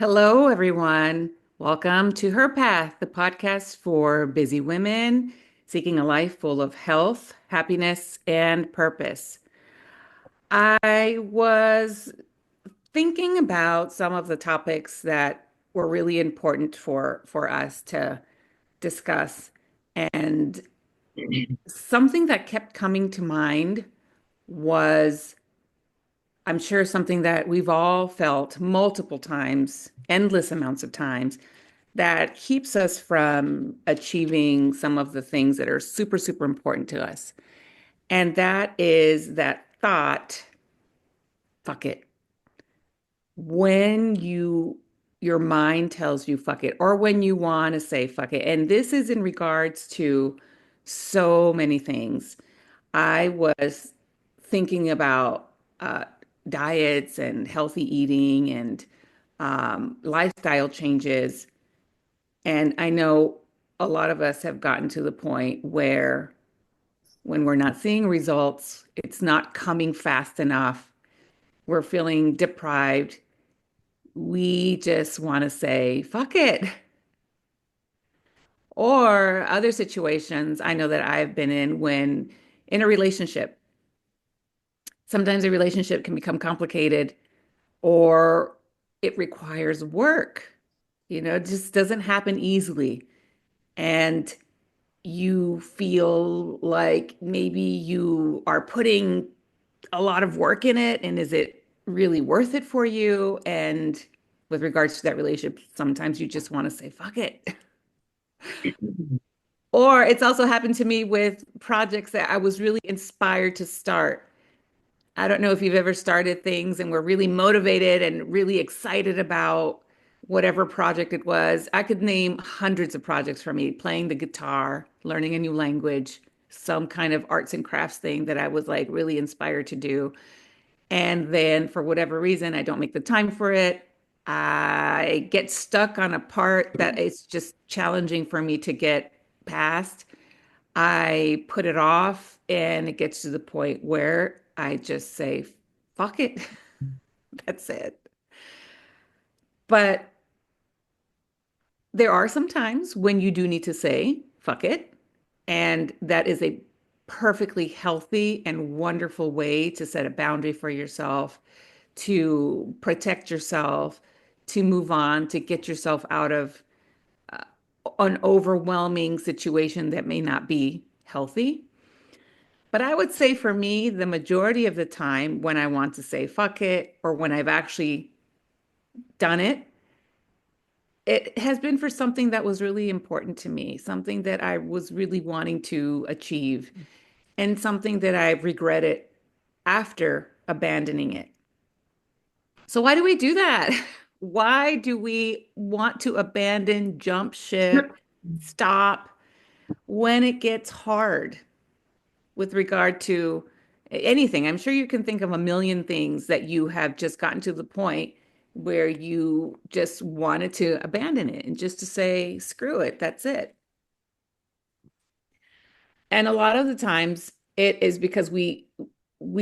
Hello, everyone. Welcome to Her Path, the podcast for busy women seeking a life full of health, happiness, and purpose. I was thinking about some of the topics that were really important for us to discuss, and something that kept coming to mind was, I'm sure, something that we've all felt multiple times, endless amounts of times, that keeps us from achieving some of the things that are super, super important to us. And that is that thought, fuck it. When your mind tells you fuck it, or when you want to say fuck it. And this is in regards to so many things. I was thinking about diets and healthy eating and lifestyle changes. And I know a lot of us have gotten to the point where when we're not seeing results, it's not coming fast enough. We're feeling deprived. We just want to say, fuck it. Or other situations I know that I've been in when in a relationship, sometimes a relationship can become complicated or it requires work. It just doesn't happen easily. And you feel like maybe you are putting a lot of work in it, and is it really worth it for you? And with regards to that relationship, sometimes you just want to say, fuck it. Or it's also happened to me with projects that I was really inspired to start. I don't know if you've ever started things and were really motivated and really excited about whatever project it was. I could name hundreds of projects for me, playing the guitar, learning a new language, some kind of arts and crafts thing that I was like really inspired to do. And then for whatever reason, I don't make the time for it. I get stuck on a part that it's just challenging for me to get past. I put it off, and it gets to the point where I just say, fuck it. That's it. But there are some times when you do need to say, fuck it. And that is a perfectly healthy and wonderful way to set a boundary for yourself, to protect yourself, to move on, to get yourself out of an overwhelming situation that may not be healthy. But I would say for me, the majority of the time when I want to say fuck it, or when I've actually done it, it has been for something that was really important to me, something that I was really wanting to achieve, and something that I regretted after abandoning it. So why do we do that? Why do we want to abandon, jump ship, stop when it gets hard with regard to anything? I'm sure you can think of a million things that you have just gotten to the point where you just wanted to abandon it and just to say, screw it, that's it. And a lot of the times it is because we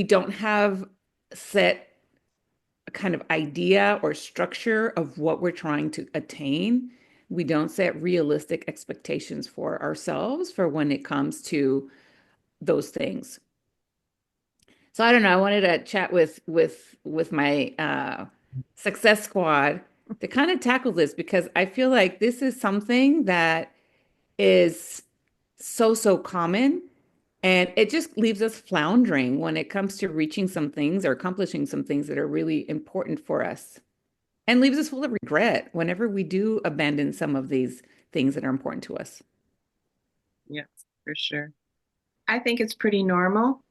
don't have set a kind of idea or structure of what we're trying to attain. We don't set realistic expectations for ourselves for when it comes to those things. So I don't know. I wanted to chat with my success squad to kind of tackle this because I feel like this is something that is so common, and it just leaves us floundering when it comes to reaching some things or accomplishing some things that are really important for us, and leaves us full of regret whenever we do abandon some of these things that are important to us. Yes, for sure. I think it's pretty normal.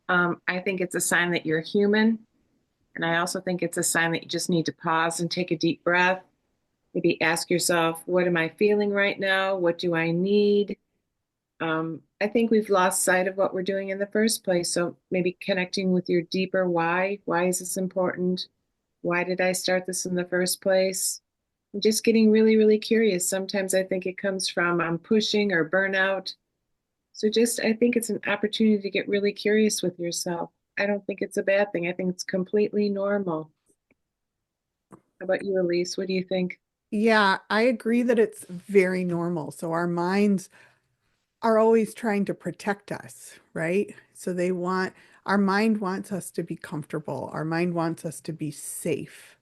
I think it's a sign that you're human. And I also think it's a sign that you just need to pause and take a deep breath. Maybe ask yourself, what am I feeling right now? What do I need? I think we've lost sight of what we're doing in the first place. So maybe connecting with your deeper why. Why is this important? Why did I start this in the first place? And just getting really, really curious. Sometimes I think it comes from pushing or burnout. So just, I think it's an opportunity to get really curious with yourself. I don't think it's a bad thing. I think it's completely normal. How about you, Elise? What do you think? Yeah, I agree that it's very normal. So our minds are always trying to protect us, right? So our mind wants us to be comfortable. Our mind wants us to be safe.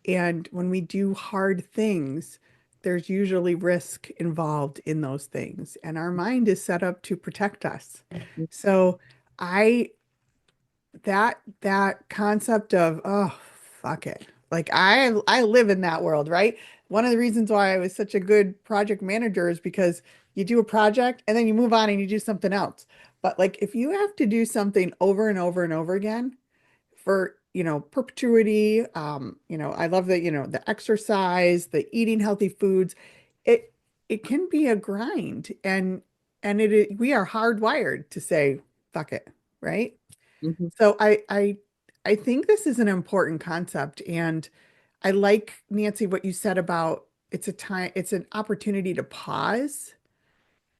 And when we do hard things, there's usually risk involved in those things. And our mind is set up to protect us. So I that concept of fuck it, like I live in that world, right? One of the reasons why I was such a good project manager is because you do a project and then you move on and you do something else. But like if you have to do something over and over and over again for perpetuity, I love that, the exercise, the eating healthy foods, it it can be a grind, and we are hardwired to say fuck it, right? Hmm. So I think this is an important concept, and I like, Nancy, what you said about it's an opportunity to pause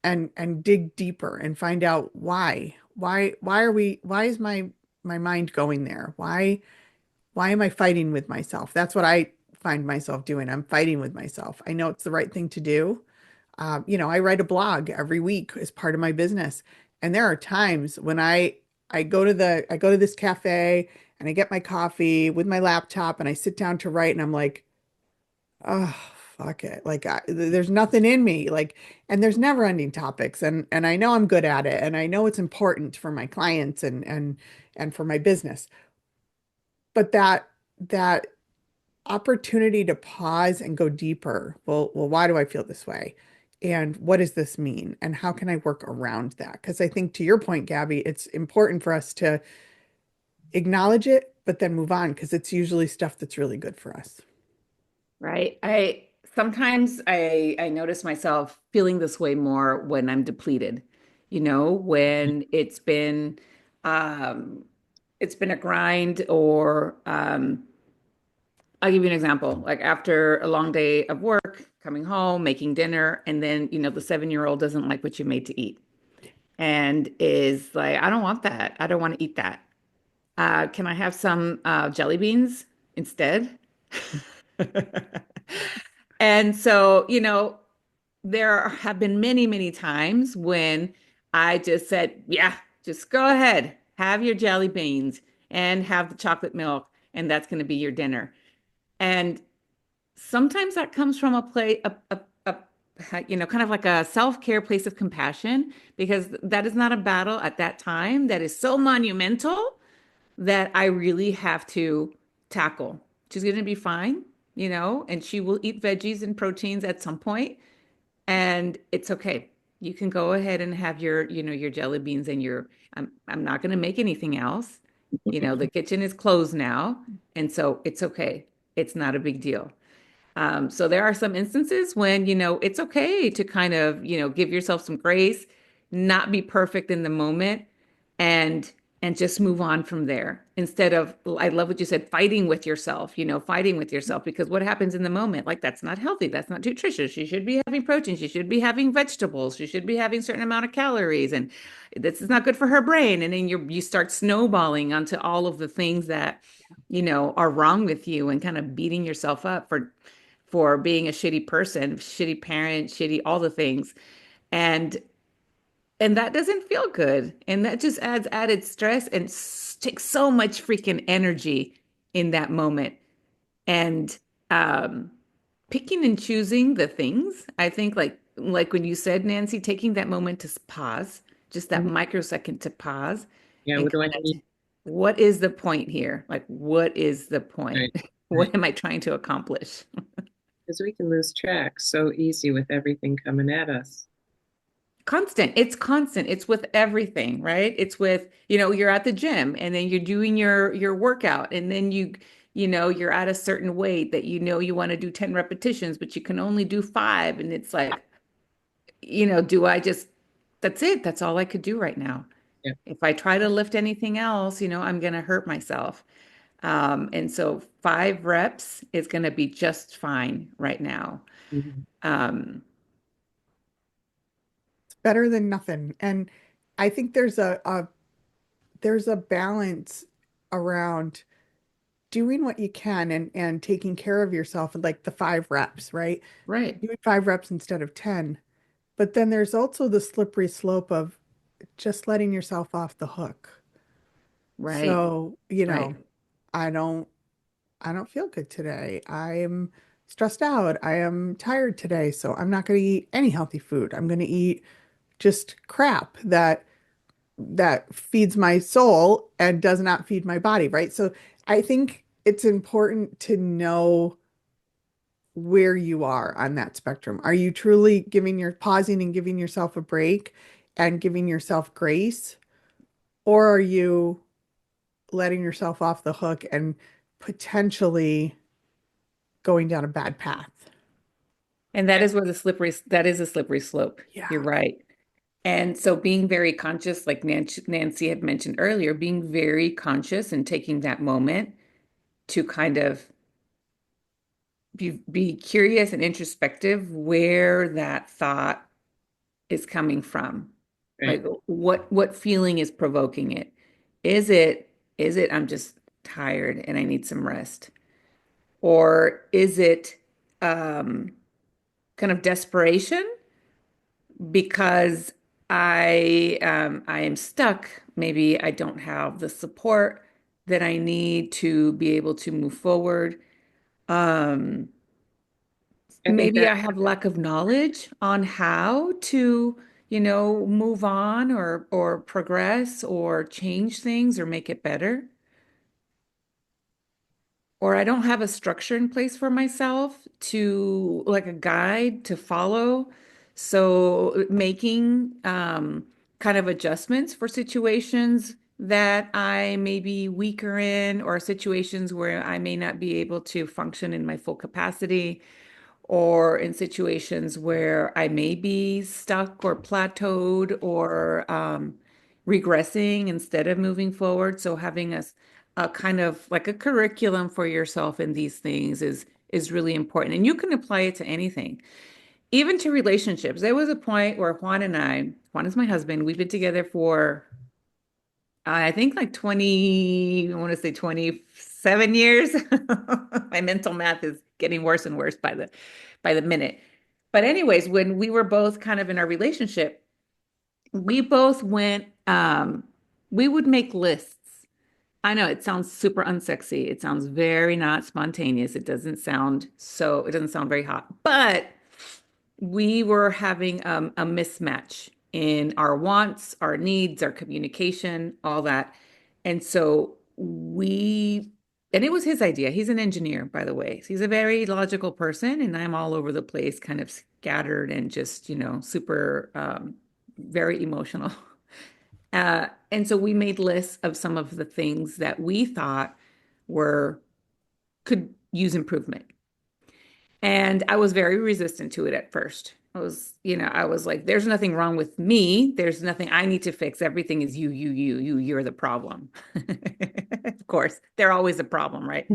and dig deeper and find out why is my mind going there? Why am I fighting with myself? That's what I find myself doing. I'm fighting with myself. I know it's the right thing to do. I write a blog every week as part of my business, and there are times when I go to this cafe and I get my coffee with my laptop and I sit down to write, and I'm like, oh, fuck it. Like there's nothing in me. Like, and there's never ending topics, and I know I'm good at it, and I know it's important for my clients and for my business. But that opportunity to pause and go deeper. Well, why do I feel this way? And what does this mean? And how can I work around that? Because I think to your point, Gabby, it's important for us to acknowledge it, but then move on because it's usually stuff that's really good for us. Right. I sometimes I notice myself feeling this way more when I'm depleted, when it's been a grind or I'll give you an example. Like after a long day of work, coming home, making dinner, and then, the 7-year-old doesn't like what you made to eat and is like, I don't want that. I don't want to eat that. Can I have some jelly beans instead? And so, there have been many, many times when I just said, yeah, just go ahead, have your jelly beans and have the chocolate milk, and that's going to be your dinner. And sometimes that comes from a place, kind of like a self-care place of compassion, because that is not a battle at that time that is so monumental that I really have to tackle. She's going to be fine, and she will eat veggies and proteins at some point, and it's okay. You can go ahead and have your jelly beans and I'm not going to make anything else. The kitchen is closed now, and so it's okay. It's not a big deal. So there are some instances when, it's okay to kind of, give yourself some grace, not be perfect in the moment and and just move on from there. Instead of, I love what you said, fighting with yourself, fighting with yourself, because what happens in the moment, like that's not healthy, that's not nutritious. You should be having proteins, you should be having vegetables, you should be having a certain amount of calories, and this is not good for her brain. And then you start snowballing onto all of the things that, are wrong with you and kind of beating yourself up for being a shitty person, shitty parent, shitty all the things. And and that doesn't feel good. And that just adds added stress and takes so much freaking energy in that moment. And um picking and choosing the things, I think like when you said, Nancy, taking that moment to pause, just that Mhm. microsecond to pause Yeah, and what do I kind need? of, what is the point here? Like, what is the point? Right, right. What am I trying to accomplish? Because we can lose track so easy with everything coming at us. Constant. It's constant. It's with everything, right? It's with, you're at the gym and then you're doing your workout and then you're at a certain weight that you want to do 10 repetitions, but you can only do 5. And it's like, do I just, that's it. That's all I could do right now. Yeah. If I try to lift anything else, I'm going to hurt myself. And so 5 reps is going to be just fine right now. Mhm. Um, It's better than nothing. And I think there's a balance around. doing what you can and taking care of yourself, like the 5 reps, right? Right. Doing 5 reps instead of 10. But then there's also the slippery slope of just letting yourself off the hook. Right. So, Right. I don't I don't feel good today. I'm stressed out. I am tired today, so I'm not going to eat any healthy food. I'm going to eat just crap that feeds my soul and does not feed my body, right? So I think it's important to know where you are on that spectrum. Are you truly giving your pausing and giving yourself a break and giving yourself grace, or are you letting yourself off the hook and potentially going down a bad path? And that is a slippery slope. You're Yeah. right. And so being very conscious, like Nancy had mentioned earlier, being very conscious and taking that moment to kind of be curious and introspective where that thought is coming from. Right. Like what feeling is provoking it? Is it I'm just tired and I need some rest? Or is it kind of desperation because I am stuck. Maybe I don't have the support that I need to be able to move forward. Um, I think maybe that I have lack of knowledge on how to, move on or progress or change things or make it better. Or I don't have a structure in place for myself to like a guide to follow. So making kind of adjustments for situations that I may be weaker in or situations where I may not be able to function in my full capacity or in situations where I may be stuck or plateaued or regressing instead of moving forward. So having a kind of like a curriculum for yourself in these things is really important. And you can apply it to anything, even to relationships. There was a point where Juan is my husband, we've been together for I think like 20, I want to say 27 years. My mental math is getting worse and worse by the minute. But anyways, when we were both kind of in our relationship, we both went we would make lists. I know it sounds super unsexy. It sounds very not spontaneous. It doesn't sound very hot. But we were having a mismatch in our wants, our needs, our communication, all that. And so and it was his idea. He's an engineer, by the way. So he's a very logical person, and I'm all over the place, kind of scattered and just, super, very emotional. And so we made lists of some of the things that we thought were could use improvement. And I was very resistant to it at first. I was like, there's nothing wrong with me. There's nothing I need to fix. Everything is you're the problem. Of course, they're always a problem, right?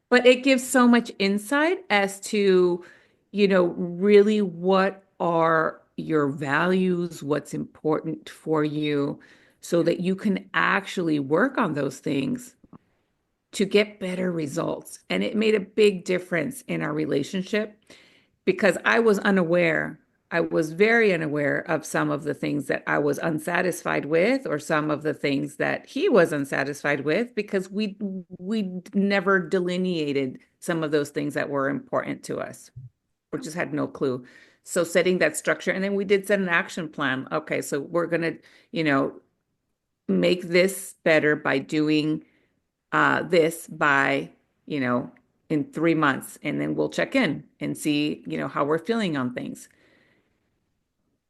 But it gives so much insight as to, really what are your values, what's important for you, so that you can actually work on those things to get better results. And it made a big difference in our relationship because I was unaware. I was very unaware of some of the things that I was unsatisfied with, or some of the things that he was unsatisfied with, because we never delineated some of those things that were important to us, or just had no clue. So setting that structure, and then we did set an action plan. Okay, so we're gonna, you know, make this better by doing this by, you know, in 3 months, and then we'll check in and see, how we're feeling on things.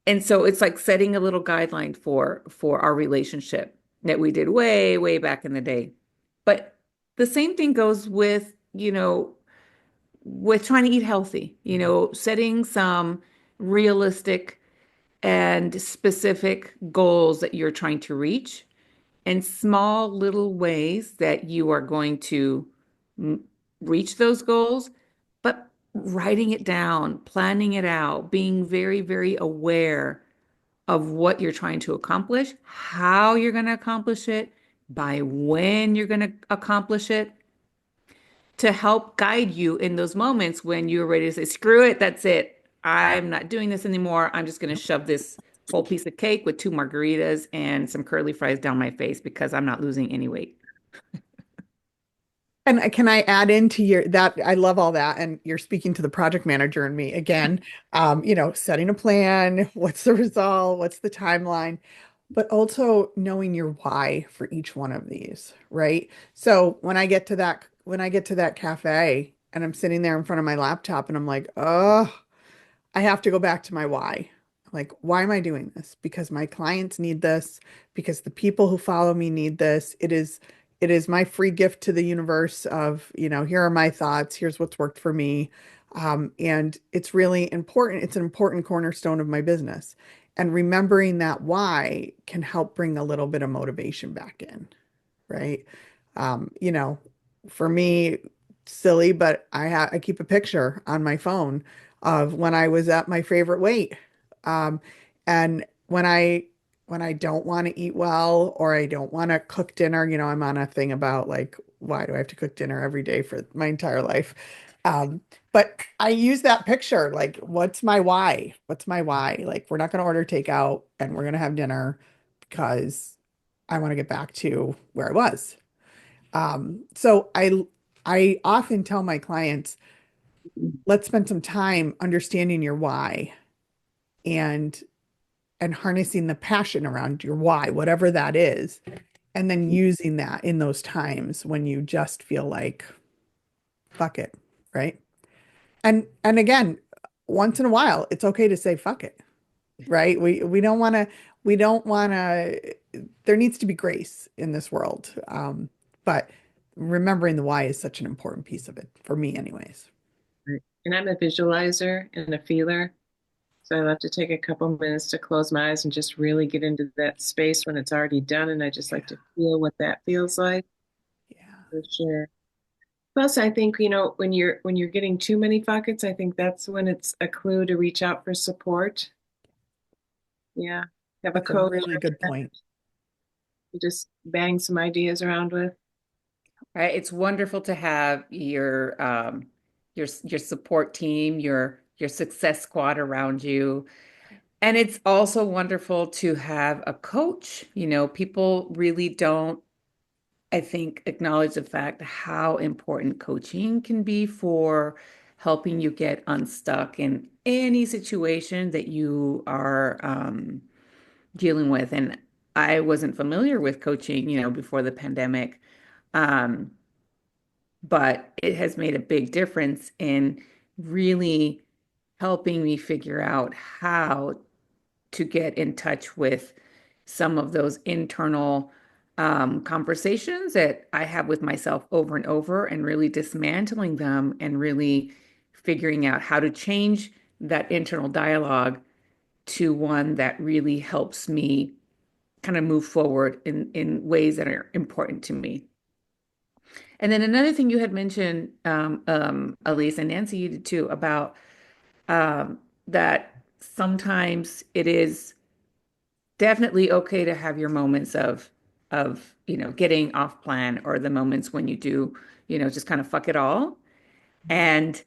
And so it's like setting a little guideline for our relationship that we did way, way back in the day. But the same thing goes with, with trying to eat healthy, setting some realistic and specific goals that you're trying to reach and small little ways that you are going to m- reach those goals, but writing it down, planning it out, being very, very aware of what you're trying to accomplish, how you're going to accomplish it, by when you're going to accomplish it, to help guide you in those moments when you're ready to say, screw it, that's it. I'm not doing this anymore. I'm just going to shove this whole piece of cake with two margaritas and some curly fries down my face because I'm not losing any weight. And can I add into your that I love all that, and you're speaking to the project manager in me again. Setting a plan, what's the result, what's the timeline, but also knowing your why for each one of these, right? So when I get to that cafe and I'm sitting there in front of my laptop and I'm like, oh, I have to go back to my why. Like, why am I doing this? Because my clients need this, because the people who follow me need this. It is my free gift to the universe of, here are my thoughts, here's what's worked for me. And it's really important. It's an important cornerstone of my business. And remembering that why can help bring a little bit of motivation back in, right? Um, you know, for me, silly, but I keep a picture on my phone of when I was at my favorite weight. Um, and when I don't want to eat well or I don't want to cook dinner, I'm on a thing about like, why do I have to cook dinner every day for my entire life? But I use that picture, like, what's my why? What's my why? Like, we're not going to order takeout and we're going to have dinner because I want to get back to where I was. So I often tell my clients, let's spend some time understanding your why and harnessing the passion around your why, whatever that is, and then using that in those times when you just feel like fuck it, right? And again, once in a while, it's okay to say fuck it, right? We don't want to there needs to be grace in this world. But remembering the why is such an important piece of it for me anyways. Right. And I'm a visualizer and a feeler. So I love to take a couple minutes to close my eyes and just really get into that space when it's already done. And I just Yeah. like to feel what that feels like Yeah. for sure. Plus, I think, when you're getting too many buckets, I think that's when it's a clue to reach out for support. Yeah. Have a That's a coach really or good friend point. to just bang some ideas around with. Right? It's wonderful to have your support team, your success squad around you. And it's also wonderful to have a coach. People really don't, I think, acknowledge the fact how important coaching can be for helping you get unstuck in any situation that you are dealing with. And I wasn't familiar with coaching, before the pandemic. Um, but it has made a big difference in really helping me figure out how to get in touch with some of those internal conversations that I have with myself over and over and really dismantling them and really figuring out how to change that internal dialogue to one that really helps me kind of move forward in ways that are important to me. And then another thing you had mentioned, Elise, and Nancy, you did too, about um, that sometimes it is definitely okay to have your moments of getting off plan, or the moments when you do just kind of fuck it all, and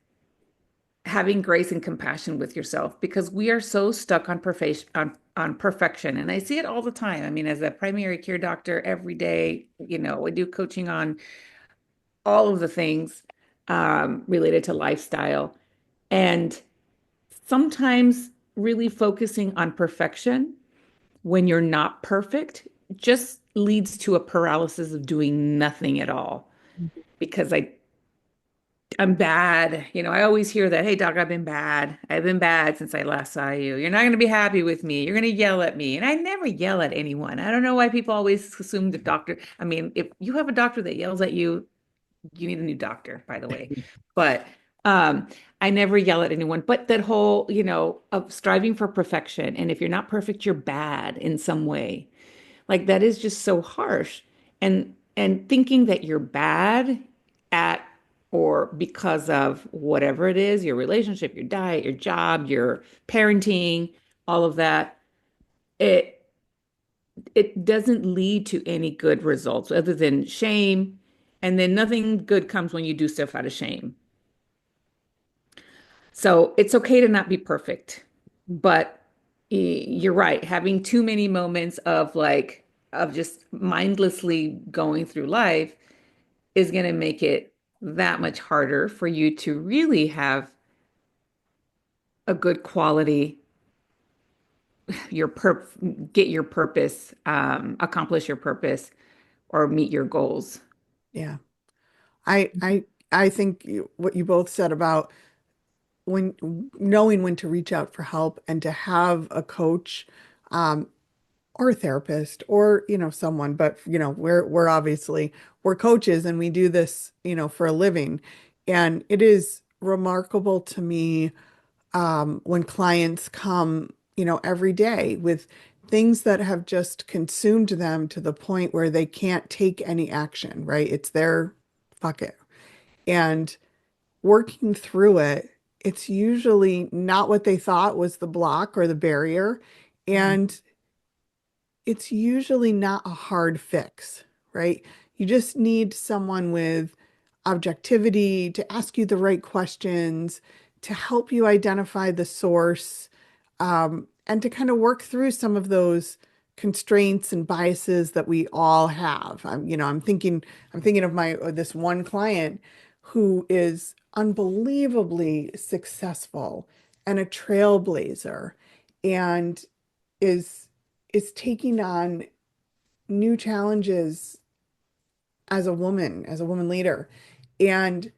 having grace and compassion with yourself, because we are so stuck on perfection, on perfection. And I see it all the time. I mean, as a primary care doctor, every day, I do coaching on all of the things related to lifestyle. And sometimes really focusing on perfection when you're not perfect just leads to a paralysis of doing nothing at all. Because I'm bad. I always hear that, hey, doc, I've been bad. I've been bad since I last saw you. You're not going to be happy with me. You're going to yell at me. And I never yell at anyone. I don't know why people always assume the doctor. I mean, if you have a doctor that yells at you, you need a new doctor, by the way. But um, I never yell at anyone. But that whole, of striving for perfection. And if you're not perfect, you're bad in some way. Like that is just so harsh. And thinking that you're bad at or because of whatever it is, your relationship, your diet, your job, your parenting, all of that, it doesn't lead to any good results other than shame And then nothing good comes when you do stuff out of shame. So it's okay to not be perfect, but you're right. Having too many moments of of just mindlessly going through life is going to make it that much harder for you to really have a good quality, your get your purpose, accomplish your purpose, or meet your goals. Yeah. I think what you both said about when knowing when to reach out for help and to have a coach, um, or a therapist or, someone, but we're obviously we're coaches and we do this, for a living. And it is remarkable to me, when clients come, every day with things that have just consumed them to the point where they can't take any action, right? It's their fuck it. And working through it, it's usually not what they thought was the block or the barrier. Mhm. And it's usually not a hard fix, right? You just need someone with objectivity to ask you the right questions, to help you identify the source, and to kind of work through some of those constraints and biases that we all have. I'm thinking of my this one client who is unbelievably successful and a trailblazer and is is taking on new challenges as a woman leader. And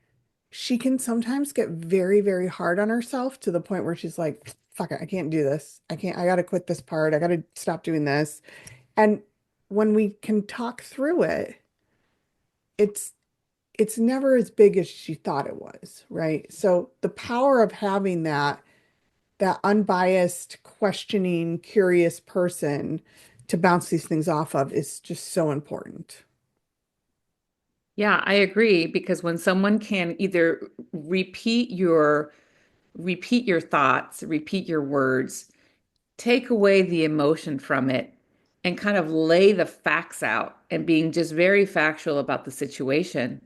she can sometimes get very, very hard on herself to the point where she's like, fuck it, I can't do this. I gotta quit this part. I gotta stop doing this. And when we can talk through it, it's it's never as big as she thought it was, right? So the power of having that unbiased, questioning, curious person to bounce these things off of is just so important. Yeah, I agree because when someone can either repeat your thoughts, repeat your words, take away the emotion from it, and kind of lay the facts out and being just very factual about the situation.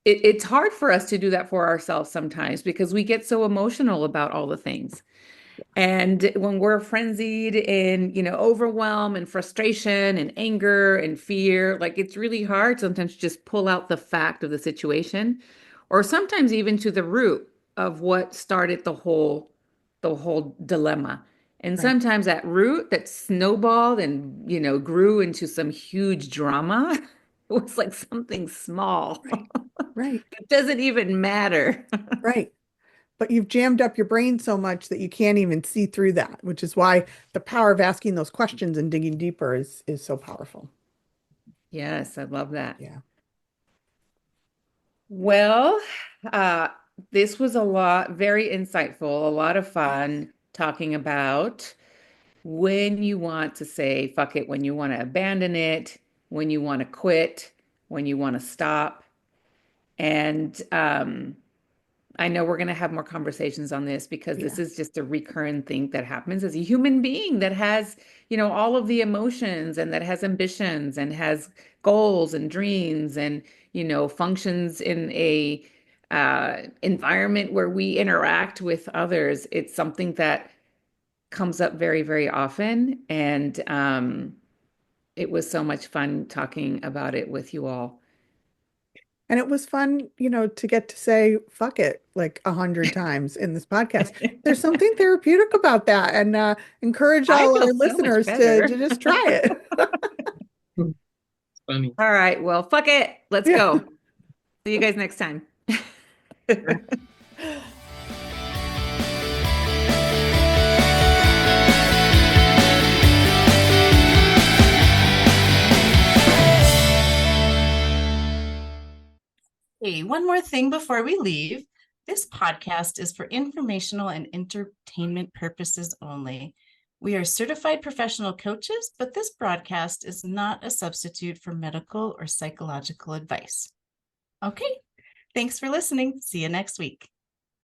It's hard for us to do that for ourselves sometimes because we get so emotional about all the things. And when we're frenzied in, overwhelm and frustration and anger and fear, like it's really hard sometimes to just pull out the fact of the situation, or sometimes even to the root of what started the whole dilemma. And Right, sometimes that root that snowballed and, grew into some huge drama was like something small. right, right, It doesn't even matter. right. But you've jammed up your brain so much that you can't even see through that, which is why the power of asking those questions and digging deeper is so powerful. Yes, I love that. Yeah. Well, uh, this was very insightful, a lot of fun talking about when you want to say fuck it, when you want to abandon it, when you want to quit, when you want to stop. And I know we're going to have more conversations on this because this Yeah. is just a recurrent thing that happens as a human being that has, all of the emotions and that has ambitions and has goals and dreams and, functions in a environment where we interact with others. It's something that comes up very, very often. And it was so much fun talking about it with you all. And it was fun, to get to say fuck it like 100 times in this podcast. There's something therapeutic about that, and encourage I all feel our so much listeners to better. just try it. It's funny. All right. Well, fuck it. Let's Yeah. go. See you guys next time. Hey, one more thing before we leave. This podcast is for informational and entertainment purposes only. We are certified professional coaches, but this broadcast is not a substitute for medical or psychological advice. Okay, thanks for listening. See you next week.